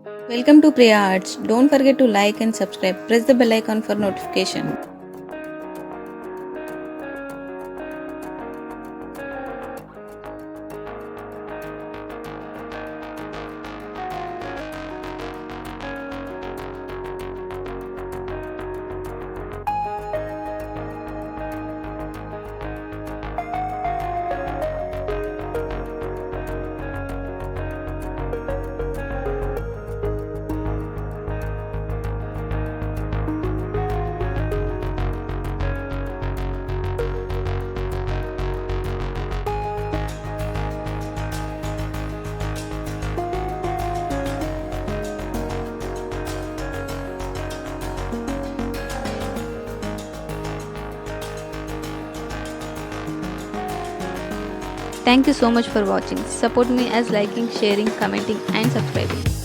Welcome to Priya Arts. Don't forget to like and subscribe. Press the bell icon for notification. Thank you so much for watching. Support me as liking, sharing, commenting and subscribing.